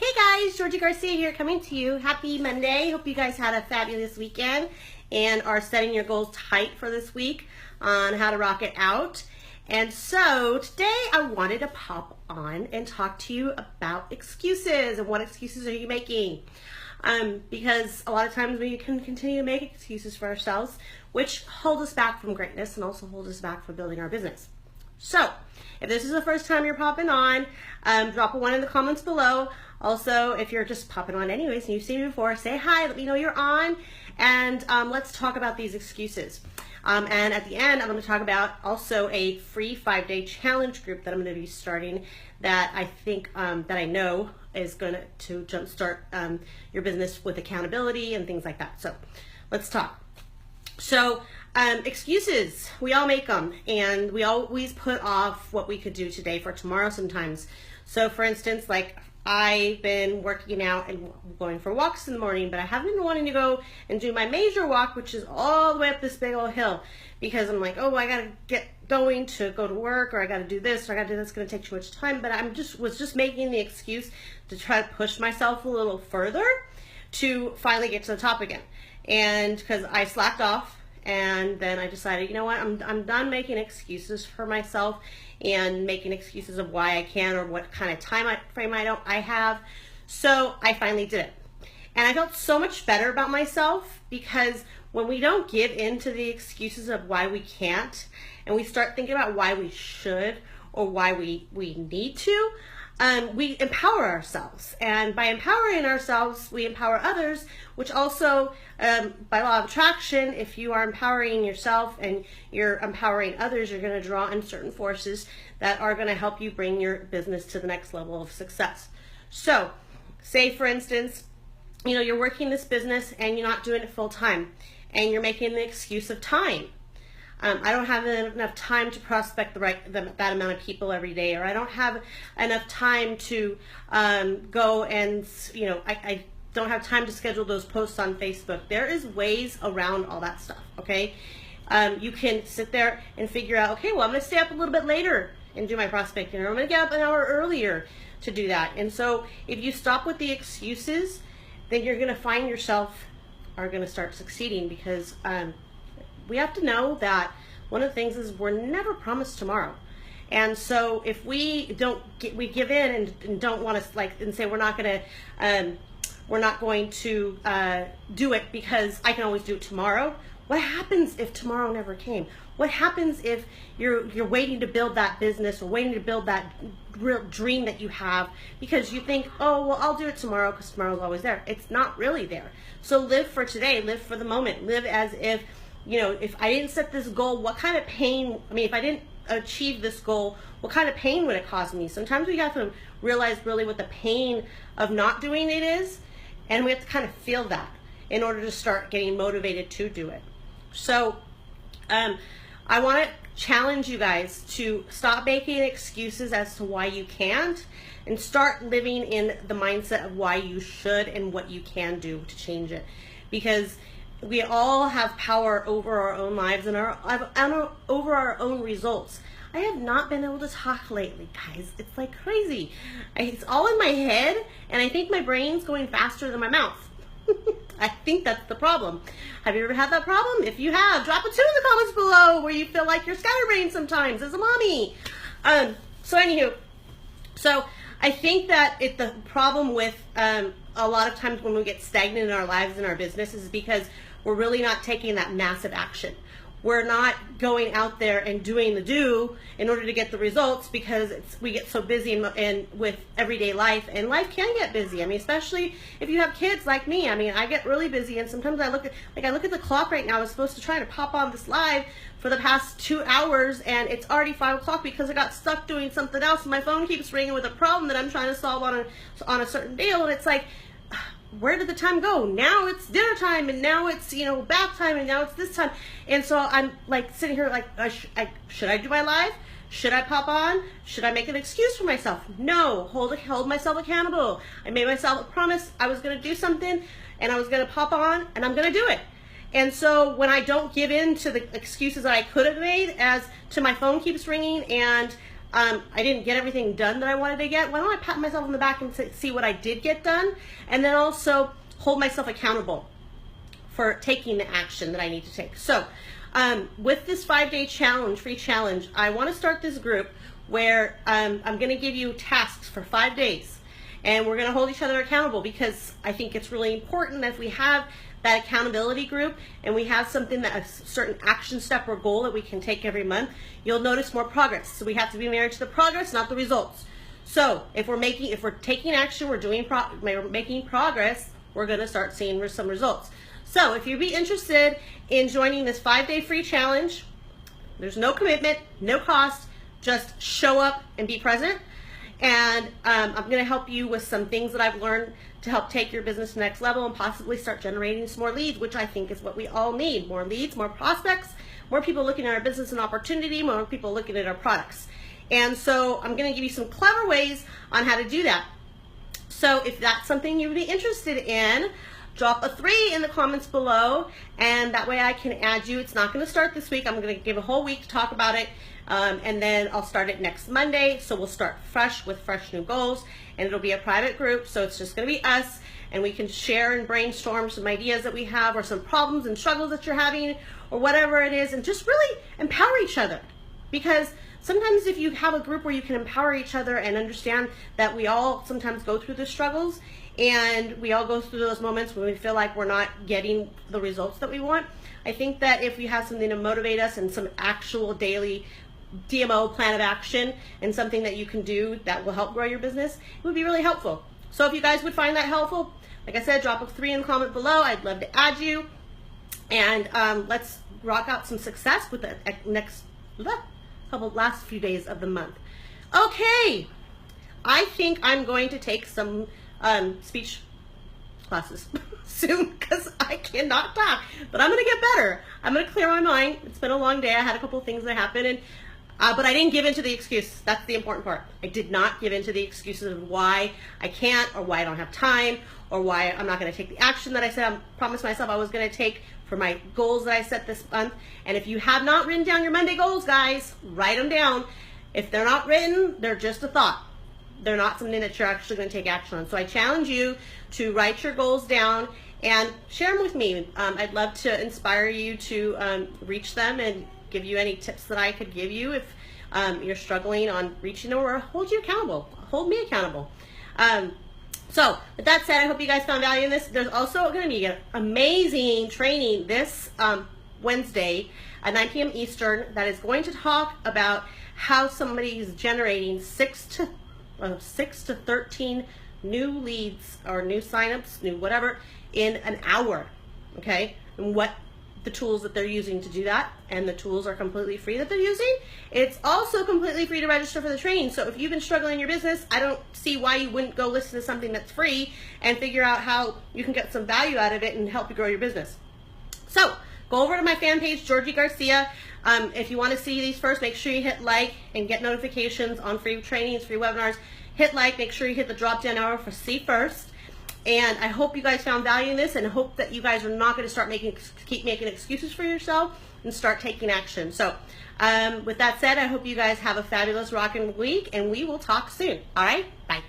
Hey guys, Georgie Garcia here coming to you. Happy Monday. Hope you guys had a fabulous weekend and are setting your goals tight for this week on how to rock it out. And so today I wanted to pop on and talk to you about excuses and what excuses are you making. Because a lot of times we can continue to make excuses for ourselves, which hold us back from greatness and also hold us back from building our business. So if this is the first time you're popping on, drop a 1 in the comments below. Also, if you're just popping on anyways and you've seen me before, say hi, let me know you're on, and let's talk about these excuses. And at the end, I'm going to talk about also a free 5-day challenge group that I'm going to be starting that I think, that I know is going to jumpstart your business with accountability and things like that. So let's talk. So excuses, we all make them, and we always put off what we could do today for tomorrow sometimes. So for instance, like I've been working out and going for walks in the morning, but I haven't been wanting to go and do my major walk, which is all the way up this big old hill, because I'm like, oh, I gotta get going to go to work, or I gotta do this, or I gotta do this. It's gonna take too much time. But was just making the excuse to try to push myself a little further to finally get to the top again. And because I slacked off, and then I decided, you know what, I'm done making excuses for myself and making excuses of why I can or what kind of time frame I have. So I finally did it. And I felt so much better about myself, because when we don't give in to the excuses of why we can't, and we start thinking about why we should or why we need to, we empower ourselves. And by empowering ourselves, we empower others, which also, by law of attraction, if you are empowering yourself and you're empowering others, you're going to draw in certain forces that are going to help you bring your business to the next level of success. So, say for instance, you're working this business and you're not doing it full time, and you're making the excuse of time. I don't have enough time to prospect that amount of people every day, or I don't have enough time to go and, I don't have time to schedule those posts on Facebook. There is ways around all that stuff, okay? You can sit there and figure out, okay, well, I'm going to stay up a little bit later and do my prospecting, or I'm going to get up an hour earlier to do that. And so if you stop with the excuses, then you're going to find yourself are going to start succeeding, because we have to know that one of the things is we're never promised tomorrow. And so if we give in and don't want to and say we're not going to do it because I can always do it tomorrow. What happens if tomorrow never came? What happens if you're waiting to build that business, or waiting to build that real dream that you have because you think, oh, well, I'll do it tomorrow because tomorrow's always there. It's not really there. So live for today, live for the moment, live as if, if I didn't set this goal, what kind of pain, if I didn't achieve this goal, what kind of pain would it cause me? Sometimes we have to realize really what the pain of not doing it is, and we have to kind of feel that in order to start getting motivated to do it. So I want to challenge you guys to stop making excuses as to why you can't, and start living in the mindset of why you should and what you can do to change it. Because we all have power over our own lives and over our own results. I have not been able to talk lately, guys. It's like crazy. It's all in my head, and I think my brain's going faster than my mouth. I think that's the problem. Have you ever had that problem? If you have, drop a 2 in the comments below where you feel like you're scatterbrained sometimes as a mommy. So anywho, so I think that the problem with a lot of times when we get stagnant in our lives and our business is because we're really not taking that massive action. We're not going out there and doing the do in order to get the results, because we get so busy and with everyday life, and life can get busy. Especially if you have kids like me. I get really busy, and sometimes I look at the clock right now. I was supposed to try to pop on this live for the past 2 hours, and it's already 5 o'clock because I got stuck doing something else, and my phone keeps ringing with a problem that I'm trying to solve on a certain deal, and it's like, where did the time go? Now it's dinner time, and now it's bath time, and now it's this time. And so I'm like sitting here like, should I do my live? Should I pop on? Should I make an excuse for myself? No, hold myself accountable. I made myself a promise I was going to do something, and I was going to pop on, and I'm going to do it. And so when I don't give in to the excuses that I could have made, as to my phone keeps ringing and I didn't get everything done that I wanted to get, why don't I pat myself on the back and see what I did get done, and then also hold myself accountable for taking the action that I need to take. So with this 5-day challenge, free challenge, I want to start this group where I'm going to give you tasks for 5 days, and we're going to hold each other accountable, because I think it's really important that if we have that accountability group and we have something, that a certain action step or goal that we can take every month, you'll notice more progress. So we have to be married to the progress, not the results. So if we're taking action, we're making progress, we're going to start seeing some results. So if you'd be interested in joining this 5-day free challenge, there's no commitment, no cost, just show up and be present. And I'm going to help you with some things that I've learned to help take your business to the next level and possibly start generating some more leads, which I think is what we all need. More leads, more prospects, more people looking at our business and opportunity, more people looking at our products. And so I'm going to give you some clever ways on how to do that. So if that's something you'd be interested in, drop a 3 in the comments below, and that way I can add you. It's not going to start this week. I'm going to give a whole week to talk about it, and then I'll start it next Monday. So we'll start fresh with fresh new goals, and it'll be a private group, so it's just going to be us, and we can share and brainstorm some ideas that we have, or some problems and struggles that you're having, or whatever it is, and just really empower each other. Because sometimes if you have a group where you can empower each other and understand that we all sometimes go through the struggles, and we all go through those moments when we feel like we're not getting the results that we want, I think that if we have something to motivate us and some actual daily DMO plan of action and something that you can do that will help grow your business, it would be really helpful. So if you guys would find that helpful, like I said, drop a 3 in the comment below. I'd love to add you, and let's rock out some success with the last few days of the month. Okay, I think I'm going to take some speech classes soon, because I cannot talk, but I'm going to get better. I'm going to clear my mind. It's been a long day. I had a couple of things that happened, and but I didn't give in to the excuse. That's the important part. I did not give in to the excuses of why I can't, or why I don't have time, or why I'm not going to take the action that I said I promised myself I was going to take for my goals that I set this month. And if you have not written down your Monday goals, guys, write them down. If they're not written, they're just a thought. They're not something that you're actually going to take action on. So I challenge you to write your goals down and share them with me. I'd love to inspire you to reach them and give you any tips that I could give you if you're struggling on reaching them, or hold you accountable. Hold me accountable. So with that said, I hope you guys found value in this. There's also going to be an amazing training this Wednesday at 9 p.m. Eastern that is going to talk about how somebody is generating 6 to 13 new leads, or new signups, new whatever, in an hour. Okay, and what the tools that they're using to do that, and the tools are completely free that they're using. It's also completely free to register for the training. So if you've been struggling in your business, I don't see why you wouldn't go listen to something that's free and figure out how you can get some value out of it and help you grow your business. So go over to my fan page, Georgie Garcia. If you want to see these first, make sure you hit like and get notifications on free trainings, free webinars. Hit like, make sure you hit the drop down arrow for see first. And I hope you guys found value in this, and hope that you guys are not going to keep making excuses for yourself and start taking action. So with that said, I hope you guys have a fabulous rockin' week, and we will talk soon. All right, bye.